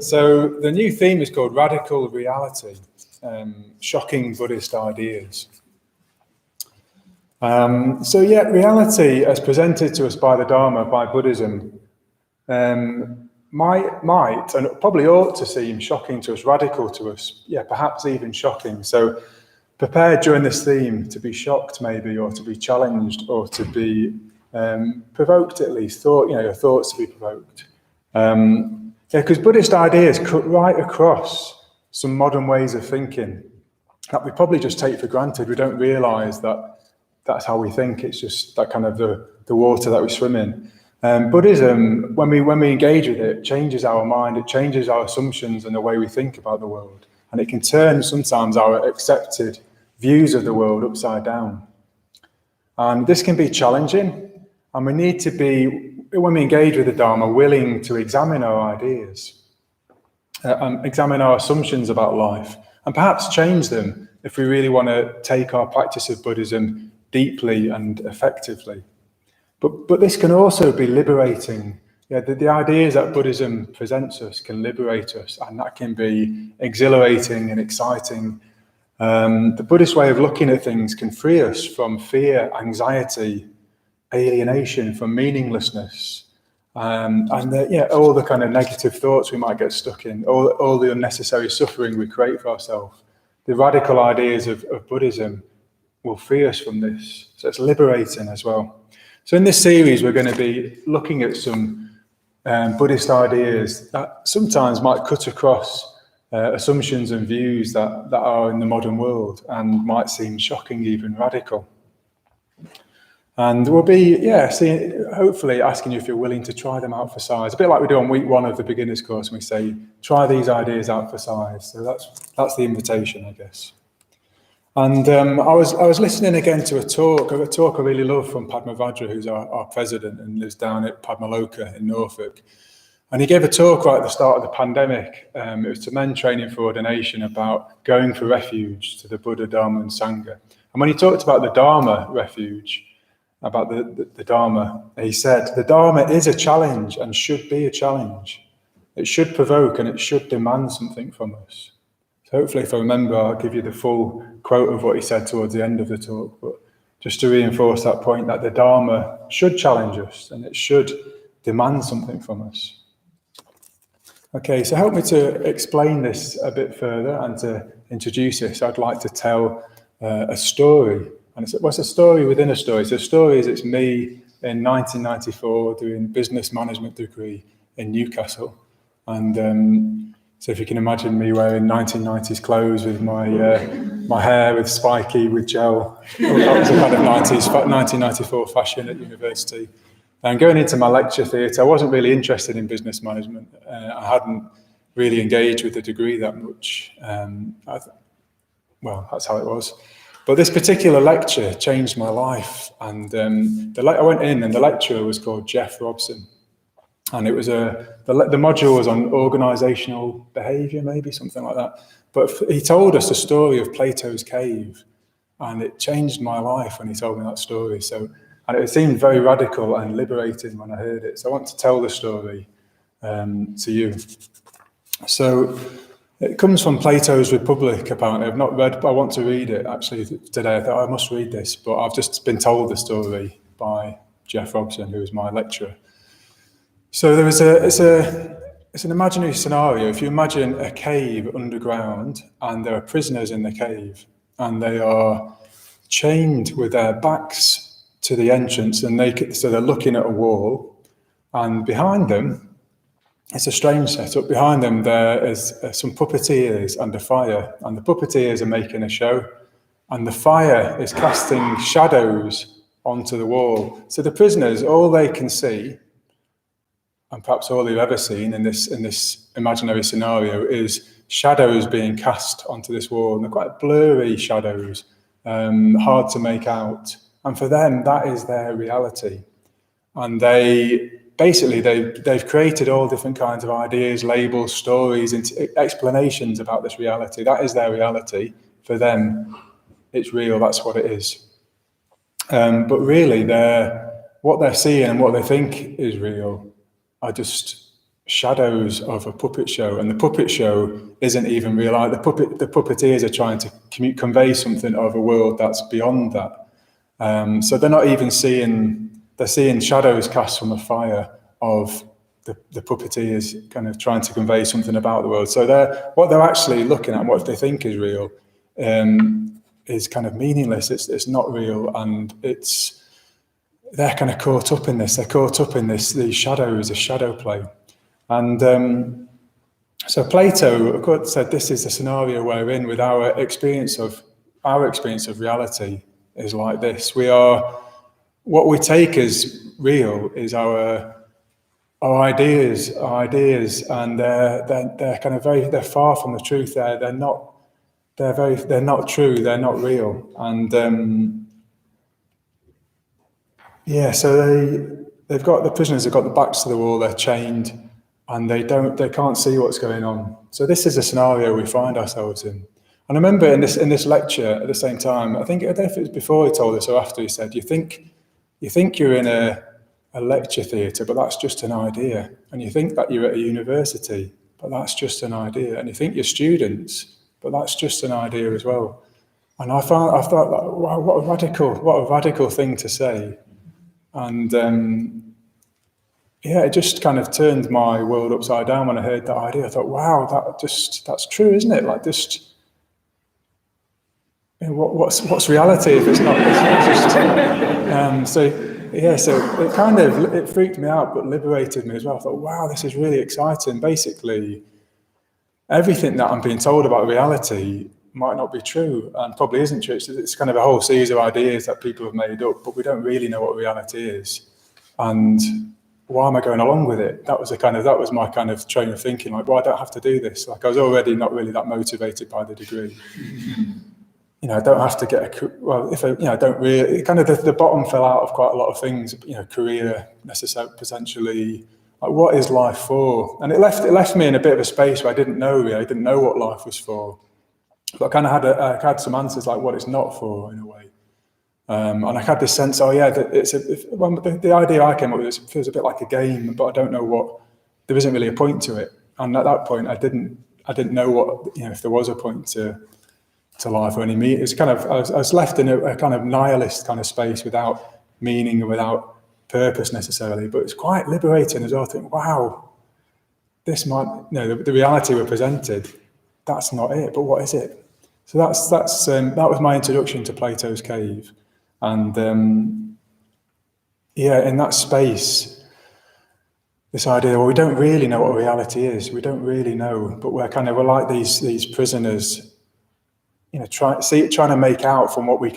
So the new theme is called Radical Reality, Shocking Buddhist Ideas. Reality as presented to us by the Dharma, by Buddhism, might and probably ought to seem shocking to us, radical to us, perhaps even shocking. So prepare during this theme to be shocked maybe, or to be challenged, or to be provoked at least, your thoughts to be provoked. Because Buddhist ideas cut right across some modern ways of thinking that we probably just take for granted. We don't realise that that's how we think. It's just that kind of the water that we swim in. Buddhism, when we engage with it, changes our mind. It changes our assumptions and the way we think about the world, and it can turn sometimes our accepted views of the world upside down. And this can be challenging, and we need to be, when we engage with the Dharma, willing to examine our ideas, and examine our assumptions about life, and perhaps change them if we really want to take our practice of Buddhism deeply and effectively. But this can also be liberating. The ideas that Buddhism presents us can liberate us, and that can be exhilarating and exciting. The Buddhist way of looking at things can free us from fear, anxiety, alienation, from meaninglessness, and all the kind of negative thoughts we might get stuck in, all the unnecessary suffering we create for ourselves. The radical ideas of Buddhism will free us from this. So it's liberating as well. So in this series, we're going to be looking at some Buddhist ideas that sometimes might cut across assumptions and views that are in the modern world and might seem shocking, even radical. And we'll be, hopefully asking you if you're willing to try them out for size. A bit like we do on week 1 of the beginner's course, and we say, try these ideas out for size. So that's the invitation, I guess. And I was listening again to a talk I really love from Padmavajra, who's our president and lives down at Padmaloka in Norfolk. And he gave a talk right at the start of the pandemic. It was to men training for ordination about going for refuge to the Buddha, Dharma and Sangha. And when he talked about the Dharma refuge, about the Dharma, he said, the Dharma is a challenge and should be a challenge. It should provoke and it should demand something from us. So hopefully, if I remember, I'll give you the full quote of what he said towards the end of the talk, but just to reinforce that point that the Dharma should challenge us and it should demand something from us. Okay, so help me to explain this a bit further and to introduce this. I'd like to tell a story, and it's a story within a story. So stories, it's me in 1994 doing business management degree in Newcastle, and so if you can imagine me wearing 1990s clothes with my hair with spiky, with gel, that was a kind of 1994 fashion at university. And going into my lecture theatre, I wasn't really interested in business management. I hadn't really engaged with the degree that much. That's how it was. But this particular lecture changed my life. And I went in, and the lecturer was called Jeff Robson. And it was the module was on organisational behaviour, maybe something like that. But he told us the story of Plato's cave, and it changed my life when he told me that story. And it seemed very radical and liberating when I heard it. So I want to tell the story to you. So it comes from Plato's Republic, apparently. I've not read, but I want to read it actually today. I thought I must read this, but I've just been told the story by Jeff Robson, who was my lecturer. So it's an imaginary scenario. If you imagine a cave underground, and there are prisoners in the cave, and they are chained with their backs to the entrance, and so they're looking at a wall, and behind them, it's a strange setup. Behind them, there is some puppeteers and a fire, and the puppeteers are making a show, and the fire is casting shadows onto the wall. So the prisoners, all they can see, and perhaps all they've ever seen in this imaginary scenario, is shadows being cast onto this wall, and they're quite blurry shadows, hard to make out. And for them, that is their reality. And they've created all different kinds of ideas, labels, stories, explanations about this reality. That is their reality. For them, it's real. That's what it is. But really, what they're seeing and what they think is real are just shadows of a puppet show, and the puppet show isn't even real. Like the puppeteers are trying to convey something of a world that's beyond that. So they're not even they're seeing shadows cast from a fire of the puppeteers kind of trying to convey something about the world. So what they're actually looking at, what they think is real, is kind of meaningless. It's not real, and they're kind of caught up in this. They're caught up in these shadows, this shadow play. And so Plato said this is the scenario we're in with our experience of reality is like this. What we take as real is our ideas, and they're kind of they're far from the truth. They're not true. They're not real. And so the prisoners have got the backs to the wall. They're chained. And they can't see what's going on. So this is a scenario we find ourselves in. And I remember in this lecture at the same time, I don't know if it was before he told us or after, he said, you think you're in a lecture theatre, but that's just an idea. And you think that you're at a university, but that's just an idea. And you think you're students, but that's just an idea as well. And I thought, like, wow, what a radical thing to say. And it just kind of turned my world upside down when I heard that idea. I thought, wow, that's true, isn't it? Like, just what's reality if it's not just? So it freaked me out, but liberated me as well. I thought, wow, this is really exciting. Basically, everything that I'm being told about reality might not be true, and probably isn't true. It's kind of a whole series of ideas that people have made up, but we don't really know what reality is. And why am I going along with it? That was my kind of train of thinking. Like, well, I don't have to do this. Like, I was already not really that motivated by the degree. I don't have to get I don't really. Kind of the bottom fell out of quite a lot of things. Career, necessarily, potentially. Like, what is life for? And it left me in a bit of a space where I didn't know really. I didn't know what life was for. But I kind of had some answers, like what it's not for, in a way. And I had this sense, that the idea I came up with feels a bit like a game, but I don't know there isn't really a point to it. And at that point, I didn't know what, if there was a point to life or any meaning. It was kind of, I was left in a kind of nihilist kind of space without meaning and without purpose necessarily, but it's quite liberating as well. I think, wow, this might, the reality we're presented, that's not it, but what is it? So that was my introduction to Plato's Cave. And in that space, this idea, well, we don't really know what reality is. We don't really know, but we're like these prisoners, trying to make out from what we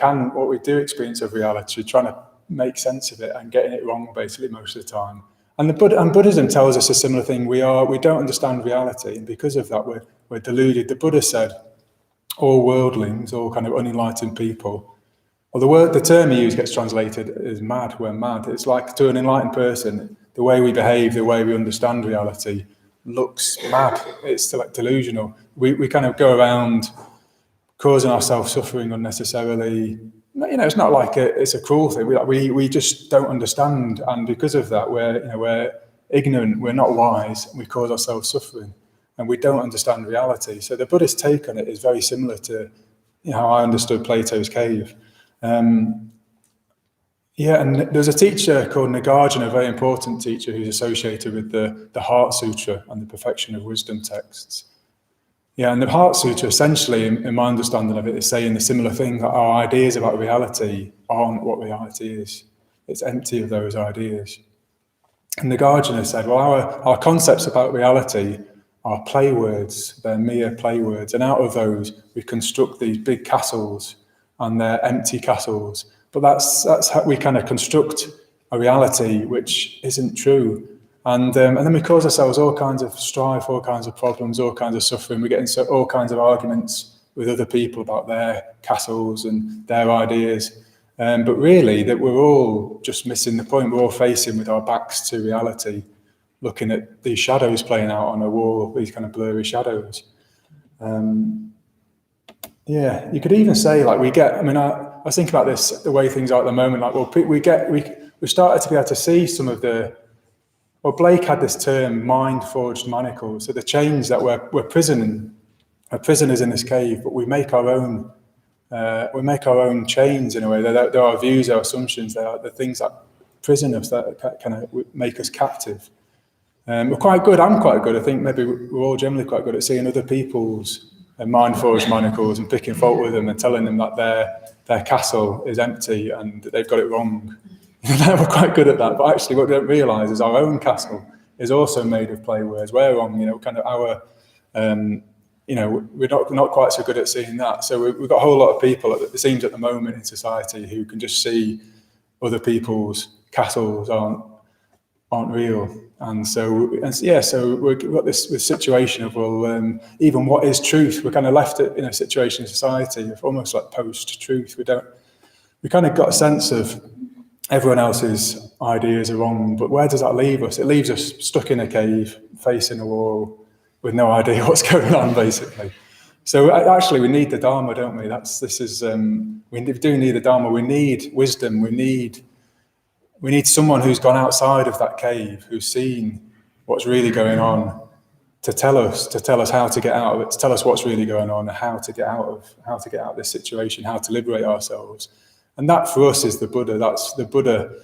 do experience of reality, trying to make sense of it and getting it wrong basically most of the time. And Buddhism tells us a similar thing. We don't understand reality, and because of that, we're deluded. The Buddha said, all worldlings, all kind of unenlightened people. Well, the term he used gets translated as mad. We're mad. It's like, to an enlightened person, the way we behave, the way we understand reality looks mad. It's like delusional. We kind of go around causing ourselves suffering unnecessarily. It's not like it's a cruel thing. We just don't understand, and because of that, we're ignorant. We're not wise. And we cause ourselves suffering, and we don't understand reality. So the Buddhist take on it is very similar to how I understood Plato's Cave. And there's a teacher called Nagarjuna, a very important teacher who's associated with the Heart Sutra and the Perfection of Wisdom texts. And the Heart Sutra, essentially, in my understanding of it, is saying the similar thing, that our ideas about reality aren't what reality is. It's empty of those ideas. And Nagarjuna said, well, our concepts about reality are play words. They're mere play words. And out of those, we construct these big castles, and they're empty castles. But that's how we kind of construct a reality which isn't true. And then we cause ourselves all kinds of strife, all kinds of problems, all kinds of suffering. We get into all kinds of arguments with other people about their castles and their ideas. But really, that we're all just missing the point. We're all facing with our backs to reality, looking at these shadows playing out on a wall, these kind of blurry shadows. You could even say, like, I was thinking about this, the way things are at the moment, like, well, we started to be able to see some of the Well, Blake had this term, mind-forged manacles. So the chains that we're prisoners in this cave, but we make our own. We make our own chains in a way. They're our views, our assumptions. They are the things that prison us, that kind of make us captive. We're quite good. I'm quite good. I think maybe we're all generally quite good at seeing other people's mind-forged manacles and picking fault with them and telling them that their castle is empty and they've got it wrong. We're quite good at that. But actually, what we don't realise is our own castle is also made of play words. We're wrong. Kind of our. We're not quite so good at seeing that. So we've got a whole lot of people, it seems at the moment in society, who can just see other people's castles aren't real. And so we've got this situation of, even what is truth? We're kind of left in a situation in society of almost like post-truth. We kind of got a sense of everyone else's ideas are wrong, but where does that leave us? It leaves us stuck in a cave, facing a wall, with no idea what's going on, basically. So actually, we need the Dharma, don't we? We do need the Dharma. We need wisdom. We need someone who's gone outside of that cave, who's seen what's really going on, to tell us how to get out of it, to tell us what's really going on, and how to get out of this situation, how to liberate ourselves. And that, for us, is the Buddha. That's the Buddha.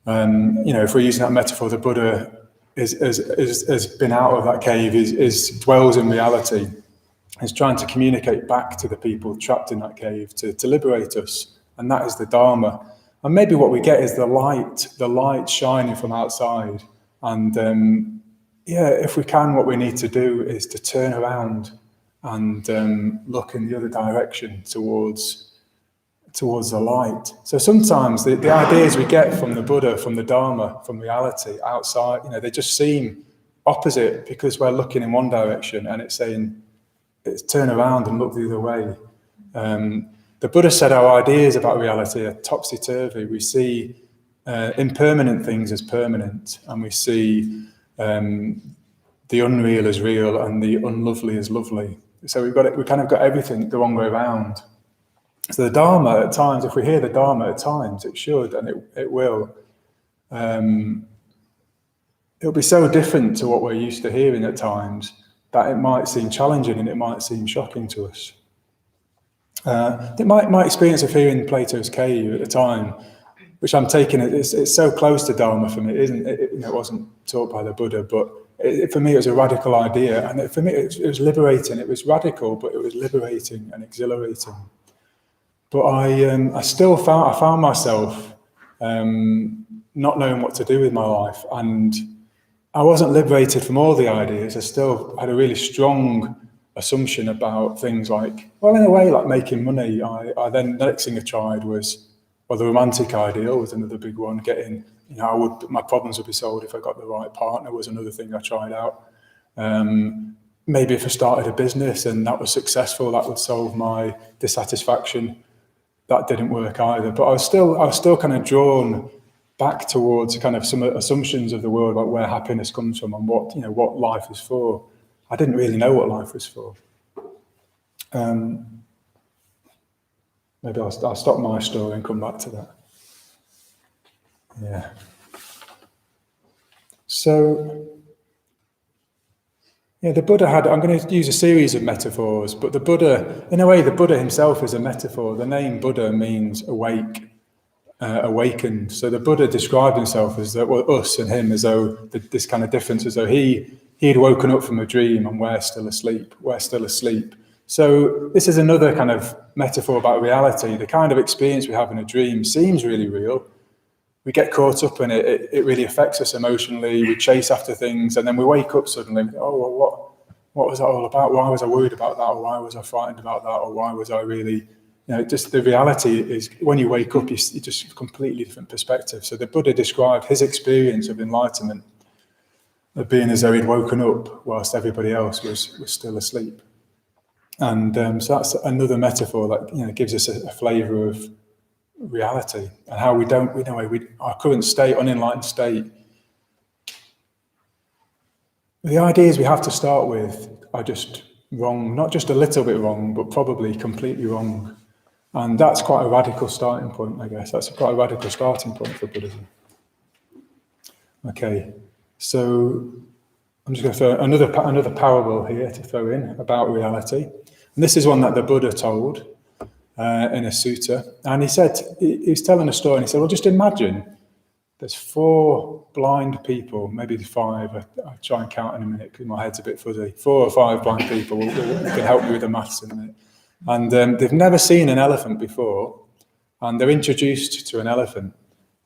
If we're using that metaphor, the Buddha has been out of that cave, dwells in reality, is trying to communicate back to the people trapped in that cave to liberate us. And that is the Dharma. And maybe what we get is the light shining from outside. And if we can, what we need to do is to turn around and look in the other direction towards the light. So sometimes the ideas we get from the Buddha, from the Dharma, from reality outside, they just seem opposite because we're looking in one direction and it's saying, turn around and look the other way. The Buddha said our ideas about reality are topsy-turvy. We see impermanent things as permanent, and we see the unreal as real and the unlovely as lovely. So we kind of got everything the wrong way around. So the Dharma, at times, if we hear the Dharma, at times it should, and it will. It'll be so different to what we're used to hearing at times that it might seem challenging and it might seem shocking to us. My experience of hearing Plato's Cave at the time, which I'm taking, it's so close to Dharma for me. It wasn't taught by the Buddha, but for me it was a radical idea, and for me it was liberating. It was radical, but it was liberating and exhilarating. But I found myself not knowing what to do with my life, and I wasn't liberated from all the ideas. I still had a really strong assumption about things like, well, in a way, like making money. I then, the next thing I tried was, the romantic ideal was another big one. Getting, my problems would be solved if I got the right partner was another thing I tried out. Maybe if I started a business and that was successful, that would solve my dissatisfaction. That didn't work either. But I was still kind of drawn back towards kind of some assumptions of the world, like where happiness comes from and what life is for. I didn't really know what life was for. Maybe I'll stop my story and come back to that. Yeah. So, the Buddha I'm going to use a series of metaphors, but the Buddha, in a way, the Buddha himself is a metaphor. The name Buddha means awake, awakened. So the Buddha described himself as us and him, as though this kind of difference, as though he'd woken up from a dream and we're still asleep. So this is another kind of metaphor about reality. The kind of experience we have in a dream seems really real. We get caught up in it. It really affects us emotionally. We chase after things, and then we wake up suddenly. What was that all about? Why was I worried about that? Or why was I frightened about that? Or why was I really, just the reality is when you wake up, you just a completely different perspective. So the Buddha described his experience of enlightenment of being as though he'd woken up whilst everybody else was still asleep. And so that's another metaphor that gives us a flavour of reality and how our current state, unenlightened state. The ideas we have to start with are just wrong, not just a little bit wrong, but probably completely wrong. And that's quite a radical starting point, I guess. That's quite a radical starting point for Buddhism. Okay, So I'm just going to throw another parable here to throw in about reality. And this is one that the Buddha told in a sutta. And he was telling a story, and he said, well, just imagine there's 4 blind people, maybe 5, I'll try and count in a minute because my head's a bit fuzzy. 4 or 5 blind people can help me with the maths in a minute. And they've never seen an elephant before, and they're introduced to an elephant.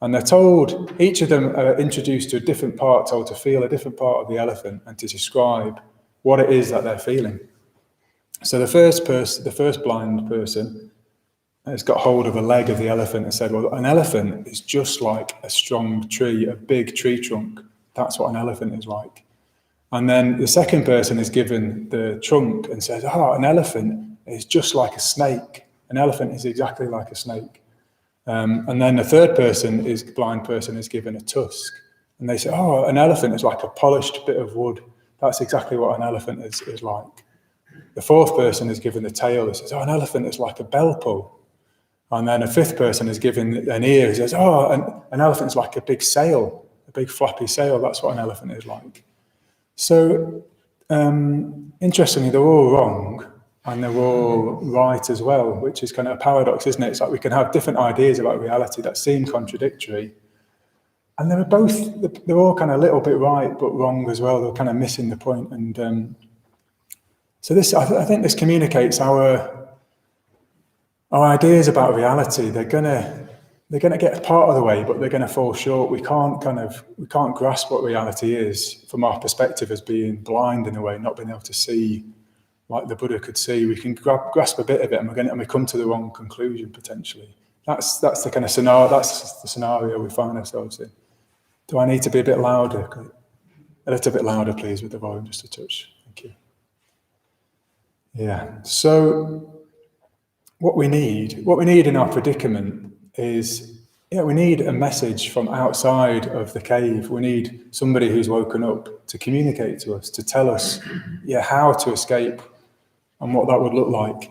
And they're told, each of them are introduced to a different part, told to feel a different part of the elephant and to describe what it is that they're feeling. So the first blind person has got hold of a leg of the elephant and said, well, an elephant is just like a strong tree, a big tree trunk. That's what an elephant is like. And then the second person is given the trunk and says, an elephant is just like a snake. An elephant is exactly like a snake. And then the third blind person is given a tusk. And they say, an elephant is like a polished bit of wood. That's exactly what an elephant is like. The fourth person is given the tail. He says, an elephant is like a bell pull. And then a fifth person is given an ear. He says, an elephant is like a big sail, a big flappy sail. That's what an elephant is like. So, interestingly, they're all wrong and they're all right as well, which is kind of a paradox, isn't it? It's like we can have different ideas about reality that seem contradictory. And they're all kind of a little bit right, but wrong as well. They're kind of missing the point. And so I think this communicates our ideas about reality. They're gonna get part of the way, but they're gonna fall short. We can't grasp what reality is from our perspective as being blind in a way, not being able to see like the Buddha could see. We can grasp a bit of it, and we come to the wrong conclusion potentially. That's the kind of scenario. That's the scenario we find ourselves in. Do I need to be a bit louder? A little bit louder, please, with the volume, just a touch. Thank you. Yeah. So what we need in our predicament is, we need a message from outside of the cave. We need somebody who's woken up to communicate to us, to tell us, how to escape and what that would look like.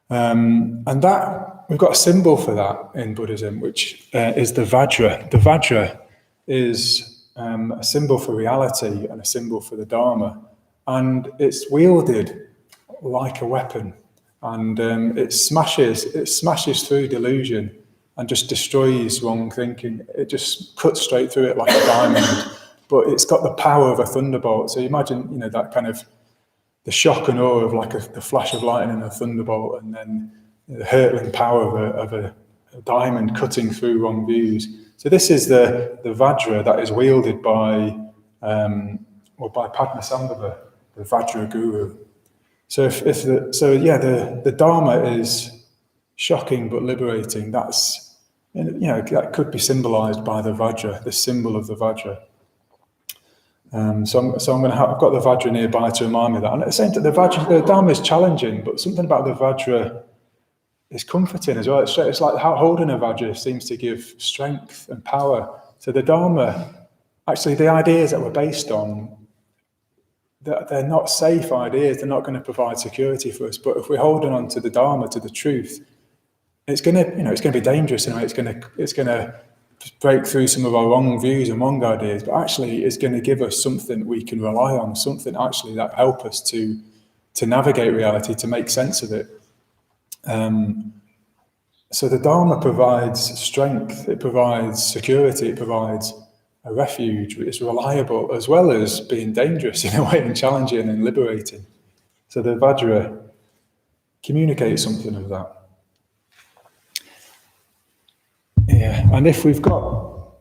And that we've got a symbol for that in Buddhism, which is the Vajra. The Vajra is a symbol for reality and a symbol for the Dharma, and it's wielded like a weapon. And it smashes through delusion and just destroys wrong thinking. It just cuts straight through it like a diamond, but it's got the power of a thunderbolt. So you imagine, that kind of the shock and awe of like the flash of lightning and a thunderbolt, and then the hurtling power of a diamond cutting through wrong views. So this is the Vajra that is wielded by Padmasambhava, the Vajra Guru. So the Dharma is shocking but liberating. That's, that could be symbolized by the Vajra, the symbol of the Vajra. I've got the Vajra nearby to remind me of that. And at the same time, the Dharma is challenging, but something about the Vajra is comforting as well. It's like how holding a Vajra seems to give strength and power. So the Dharma, actually, the ideas that we're based on, they're not safe ideas. They're not going to provide security for us. But if we're holding on to the Dharma, to the truth, it's going to be dangerous in a way. It's going to break through some of our wrong views and wrong ideas. But actually, it's going to give us something we can rely on, something actually that help us to navigate reality, to make sense of it. So the Dharma provides strength. It provides security. It provides a refuge. It's reliable as well as being dangerous in a way, and challenging and liberating. So the Vajra communicates something of that. And if we've got,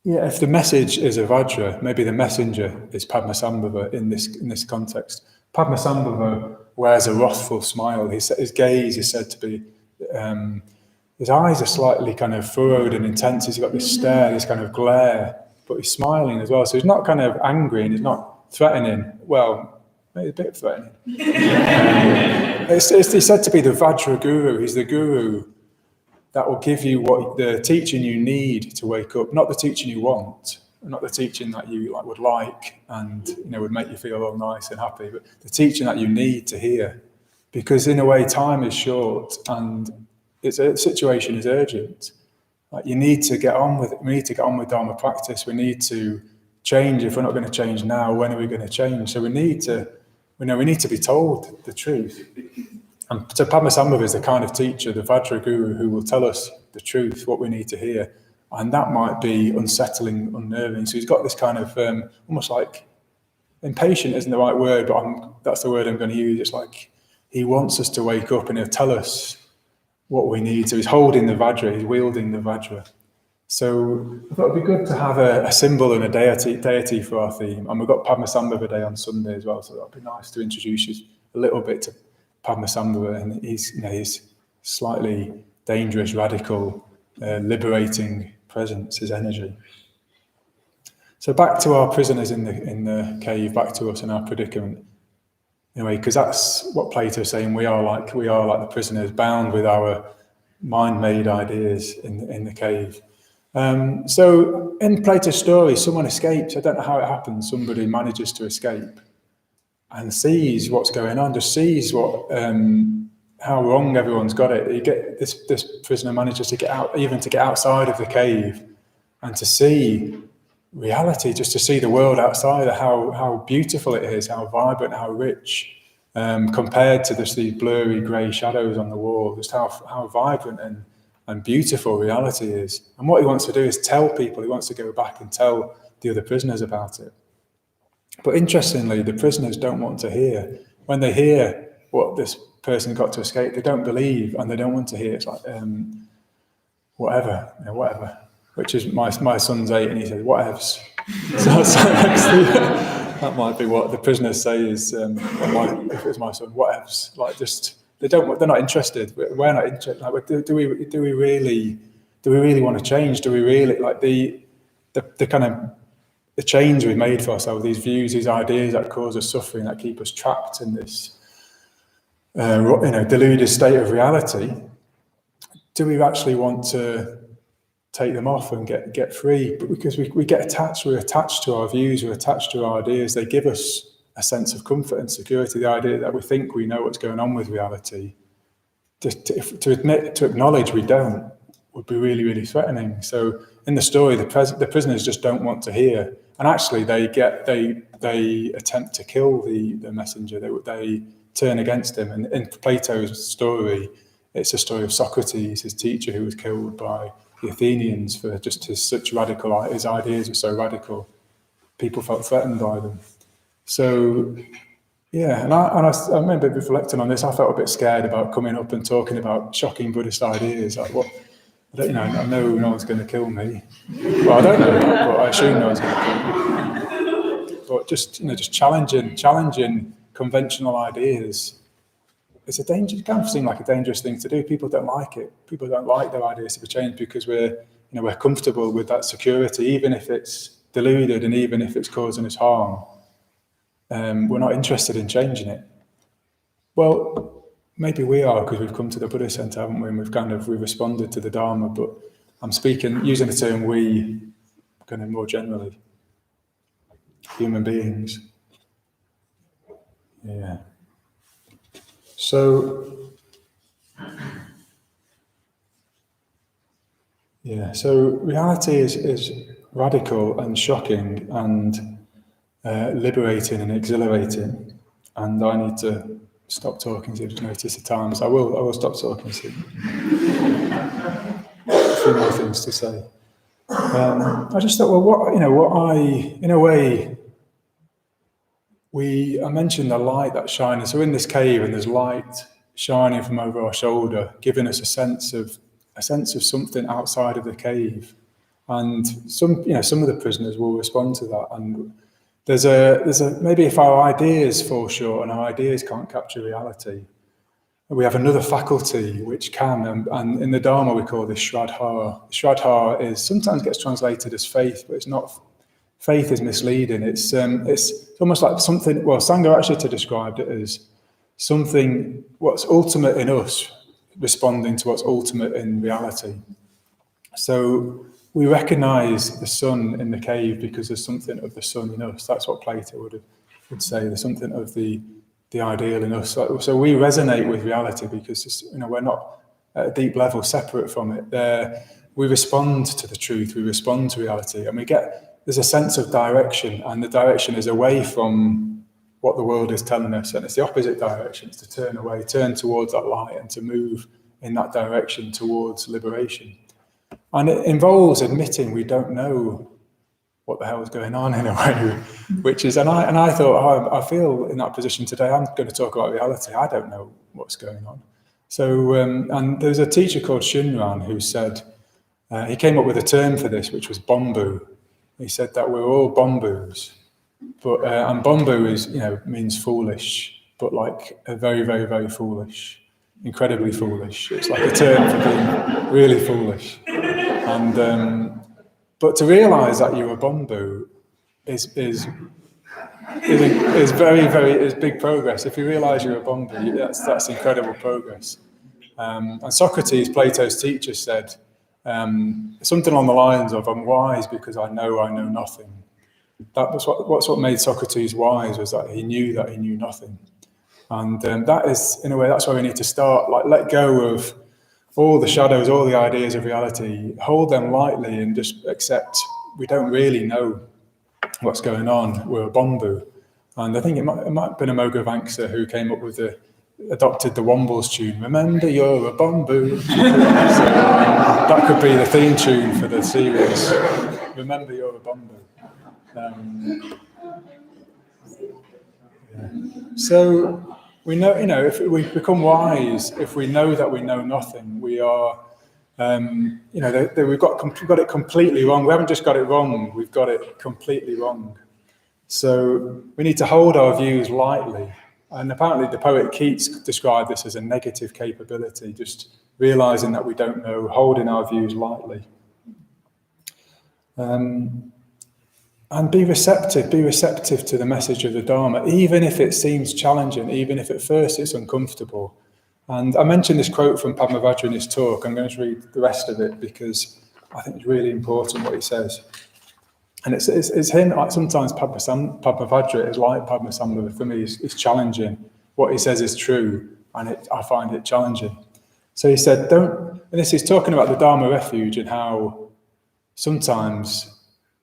if the message is a Vajra, maybe the messenger is Padmasambhava in this context. Padmasambhava wears a wrathful smile. His gaze is said to be, his eyes are slightly kind of furrowed and intense. He's got this stare, this kind of glare, but he's smiling as well. So he's not kind of angry and he's not threatening. Well, maybe a bit threatening. He's said to be the Vajra Guru. He's the guru that will give you the teaching you need to wake up, not the teaching you want, not the teaching that you would like and would make you feel all nice and happy, but the teaching that you need to hear, because in a way time is short and the situation is urgent. You need to get on with it. We need to get on with Dharma practice. We need to change? If we're not going to change now, when are we going to change? So we need to be told the truth. And so Padmasambhava is the kind of teacher, the Vajra Guru, who will tell us the truth, what we need to hear. And that might be unsettling, unnerving. So he's got this kind of almost like, impatient isn't the right word, but that's the word I'm going to use. It's like he wants us to wake up and he'll tell us what we need. So he's holding the Vajra, he's wielding the Vajra. So I thought it'd be good to have a symbol and a deity for our theme. And we've got Padmasambhava Day on Sunday as well, so that'd be nice to introduce you a little bit to Padmasambhava. And his slightly dangerous, radical, liberating presence, his energy. So back to our prisoners in the cave, back to us in our predicament. Anyway, because that's what Plato is saying. We are like the prisoners, bound with our mind-made ideas in the cave. So in Plato's story, someone escapes. I don't know how it happens. Somebody manages to escape and sees what's going on, just sees how wrong everyone's got it. This prisoner manages to get out, even to get outside of the cave and to see reality, just to see the world outside, how beautiful it is, how vibrant, how rich, compared to just these blurry grey shadows on the wall, just how vibrant and beautiful reality is. And what he wants to do is tell people, he wants to go back and tell the other prisoners about it. But interestingly, the prisoners don't want to hear. When they hear what this person got to escape, they don't believe and they don't want to hear. It's like, whatever. Which is my son's 8 and he says, whatevs. So actually, that might be what the prisoners say is, if it's my son, whatevs. Like they're not interested. We're not interested. Like, do we really want to change? Do we really, like the kind of the chains we've made for ourselves, these views, these ideas that cause us suffering, that keep us trapped in this deluded state of reality? Do we actually want to take them off and get free? But because we get attached, we're attached to our views, we're attached to our ideas. They give us a sense of comfort and security, the idea that we think we know what's going on with reality. To acknowledge we don't would be really, really threatening. So in the story, the prisoners just don't want to hear. And actually they attempt to kill the messenger. They turn against him. And in Plato's story, it's a story of Socrates, his teacher, who was killed by the Athenians for just his ideas were so radical. People felt threatened by them. So, yeah, and I remember reflecting on this. I felt a bit scared about coming up and talking about shocking Buddhist ideas. Like, what? I know no one's going to kill me. Well, I don't know that, but I assume no one's going to kill me. But just challenging conventional ideas. It can seem like a dangerous thing to do. People don't like it. People don't like their ideas to be changed because we're comfortable with that security, even if it's deluded and even if it's causing us harm. We're not interested in changing it. Well, maybe we are, because we've come to the Buddhist Centre, haven't we? And we've responded to the Dharma. But I'm using the term we, kind of more generally. Human beings. Yeah. So reality is radical and shocking and liberating and exhilarating. And I need to stop talking, so just notice the times. I will stop talking soon. A few more things to say. I just thought, I mentioned the light that's shining. So in this cave, and there's light shining from over our shoulder, giving us a sense of something outside of the cave. And some of the prisoners will respond to that. And there's maybe if our ideas fall short and our ideas can't capture reality, we have another faculty which can, and in the Dharma we call this Shraddha. Shraddha sometimes gets translated as faith, but it's not. Faith is misleading. It's almost like something. Well, Sangha actually described it as something what's ultimate in us, responding to what's ultimate in reality. So we recognise the sun in the cave because there's something of the sun in us. That's what Plato would say. There's something of the ideal in us. So we resonate with reality because we're not at a deep level separate from it. We respond to the truth. We respond to reality, and we get there's a sense of direction, and the direction is away from what the world is telling us, and it's the opposite direction. It's to turn away, turn towards that light, and to move in that direction towards liberation. And it involves admitting we don't know what the hell is going on in a way, which is, and I thought, I feel in that position today. I'm going to talk about reality. I don't know what's going on. So, and there's a teacher called Shunran who said, he came up with a term for this, which was bombu. He said that we're all bombus, but and bombu is, means foolish, but like a very, very, very foolish, incredibly foolish. It's like a term for being really foolish. And but to realise that you're a bombu is very, very big progress. If you realise you're a bombu, that's incredible progress. And Socrates, Plato's teacher, said something along the lines of, "I'm wise because I know nothing." That was what made Socrates wise, was that he knew nothing. And that is, in a way, that's where we need to start. Like, let go of all the shadows, all the ideas of reality, hold them lightly and just accept we don't really know what's going on. We're a bombu. And I think it might have been Amoga Vanksa who came up with adopted the Wombles tune, "Remember you're a bombu." So that could be the theme tune for the series, "Remember you're a bombu." So we know, if we become wise, if we know that we know nothing, we are, we've got it completely wrong. We haven't just got it wrong, we've got it completely wrong. So we need to hold our views lightly. And apparently the poet Keats described this as a negative capability, just realising that we don't know, holding our views lightly. And be receptive to the message of the Dharma, even if it seems challenging, even if at first it's uncomfortable. And I mentioned this quote from Padmavajra in his talk. I'm going to read the rest of it because I think it's really important what he says. And it's him, like sometimes Padmavajra is like Padmasambhava. For me, it's challenging. What he says is true, and I find it challenging. So he said, and this is talking about the Dharma refuge and how sometimes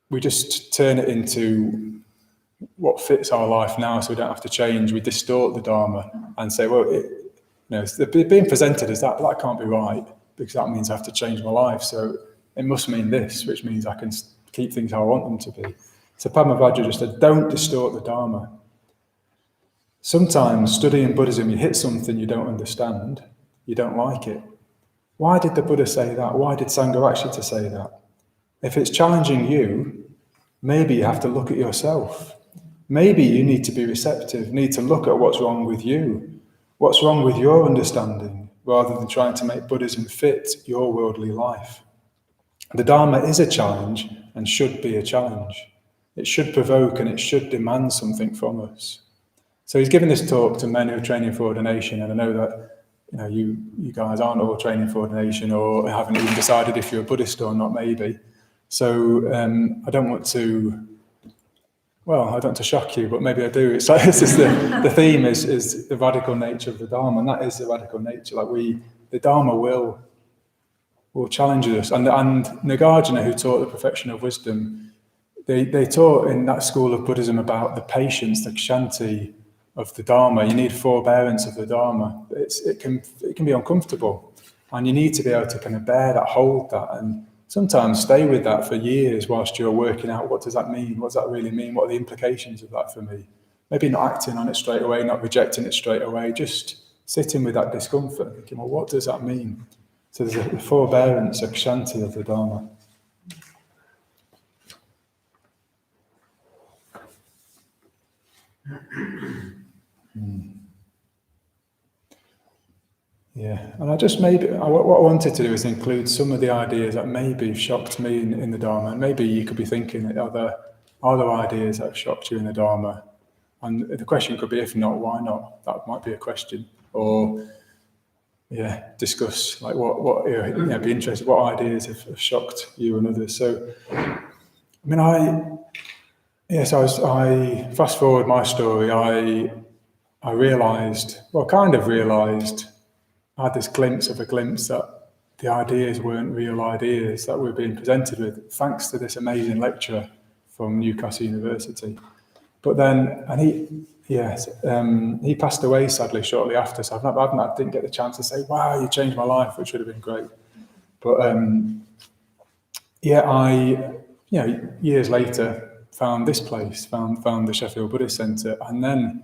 we just turn it into what fits our life now, so we don't have to change. We distort the Dharma and say, well, it's being presented as that can't be right, because that means I have to change my life. So it must mean this, which means I can keep things how I want them to be. So Padmavajra just said, don't distort the Dharma. Sometimes studying Buddhism, you hit something you don't understand, you don't like it. Why did the Buddha say that? Why did Sangha say that? If it's challenging you, maybe you have to look at yourself. Maybe you need to be receptive, need to look at what's wrong with you, what's wrong with your understanding, rather than trying to make Buddhism fit your worldly life. The Dharma is a challenge and should be a challenge. It should provoke and it should demand something from us. So he's given this talk to men who are training for ordination, and I know that you guys aren't all training for ordination or haven't even decided if you're a Buddhist or not, maybe. So I don't want to shock you, but maybe I do. It's like the theme is the radical nature of the Dharma, and that is the radical nature. Like the Dharma will challenge us. And Nagarjuna, who taught the perfection of wisdom, they taught in that school of Buddhism about the patience, the kshanti of the Dharma. You need forbearance of the Dharma. It can be uncomfortable, and you need to be able to kind of bear that, hold that, and sometimes stay with that for years whilst you're working out, what does that mean? What does that really mean? What are the implications of that for me? Maybe not acting on it straight away, not rejecting it straight away, just sitting with that discomfort, thinking, well, what does that mean? So there's a forbearance, a kshanti of the Dharma. Yeah, and what I wanted to do is include some of the ideas that maybe shocked me in the Dharma, and maybe you could be thinking, are there ideas that have shocked you in the Dharma? And the question could be, if not, why not? That might be a question. Or, discuss, like be interested, what ideas have shocked you and others. So, I fast forward my story, I realised, I had this glimpse that the ideas weren't real ideas that we're being presented with, thanks to this amazing lecturer, from Newcastle University. But then, and he passed away sadly shortly after, so I didn't get the chance to say, wow, you changed my life, which would have been great. But years later, found this place, found the Sheffield Buddhist Centre, and then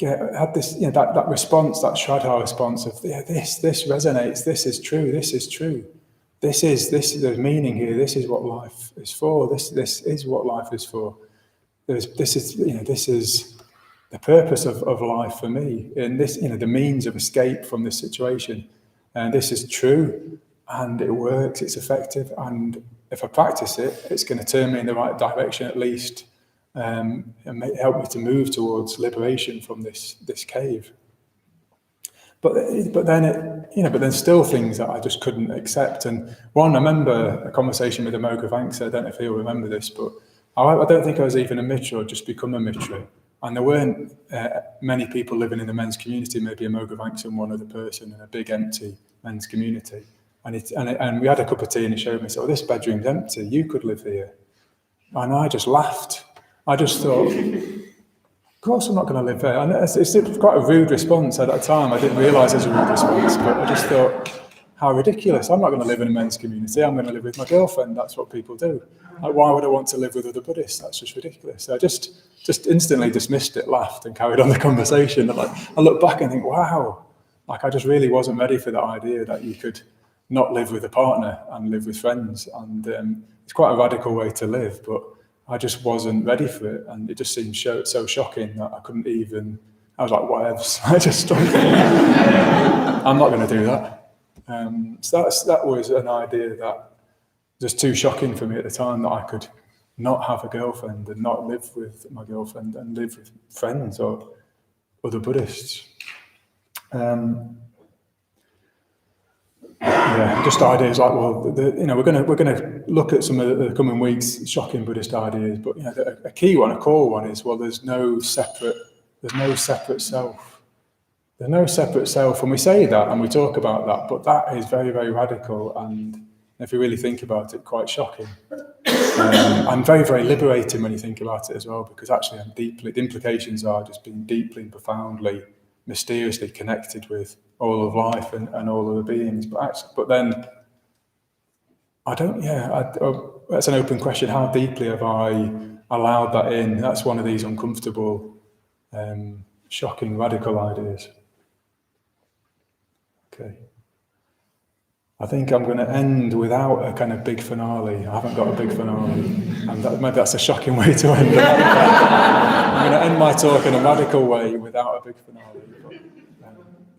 had this, that response, that Shraddha response of, this resonates, this is true, there's meaning here, this is what life is for, this is what life is for. This is the purpose of life for me, and this, the means of escape from this situation. And this is true, and it works, it's effective, and if I practice it, it's going to turn me in the right direction at least, and help me to move towards liberation from this cave. But then still things that I just couldn't accept. And I remember a conversation with a Moga Vangsa, I don't know if he'll remember this, but I don't think I was even a mitra or just become a mitra. And there weren't many people living in the men's community, maybe a Moga Vangsa and one other person in a big empty men's community. And we had a cup of tea and he showed me, so this bedroom's empty, you could live here. And I just laughed. I just thought, of course I'm not going to live there. And it's quite a rude response at that time. I didn't realise it was a rude response, but I just thought, how ridiculous. I'm not going to live in a men's community. I'm going to live with my girlfriend. That's what people do. Like, why would I want to live with other Buddhists? That's just ridiculous. So I just instantly dismissed it, laughed, and carried on the conversation. And I look back and think, wow, I just really wasn't ready for that idea that you could not live with a partner and live with friends. And it's quite a radical way to live, but I just wasn't ready for it. And it just seemed so shocking that I couldn't even, I was like, whatevs. I just stopped. I'm not going to do that. So that was an idea that was too shocking for me at the time, that I could not have a girlfriend and not live with my girlfriend and live with friends or other Buddhists. Just ideas like, well, we're going to look at some of the coming weeks shocking Buddhist ideas, but a key one, a core one is, well, there's no separate self. There's no separate self, and we say that and we talk about that, but that is very, very radical, and if you really think about it, quite shocking. And very, very liberating when you think about it as well, because actually the implications are just being deeply and profoundly, mysteriously connected with all of life and all of the beings. But then, that's an open question. How deeply have I allowed that in? That's one of these uncomfortable, shocking, radical ideas. Okay. I think I'm going to end without a kind of big finale. I haven't got a big finale, and maybe that's a shocking way to end it. I'm going to end my talk in a radical way without a big finale. But,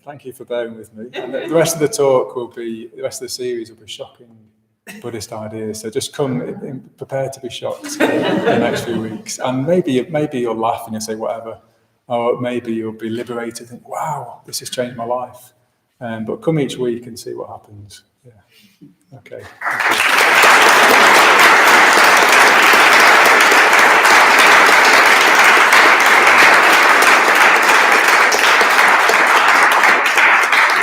thank you for bearing with me. And the rest of the series will be shocking Buddhist ideas. So just come prepared to be shocked in the next few weeks, and maybe you'll laugh and you'll say whatever, or maybe you'll be liberated and think, wow, this has changed my life. But come each week and see what happens. Yeah. Okay.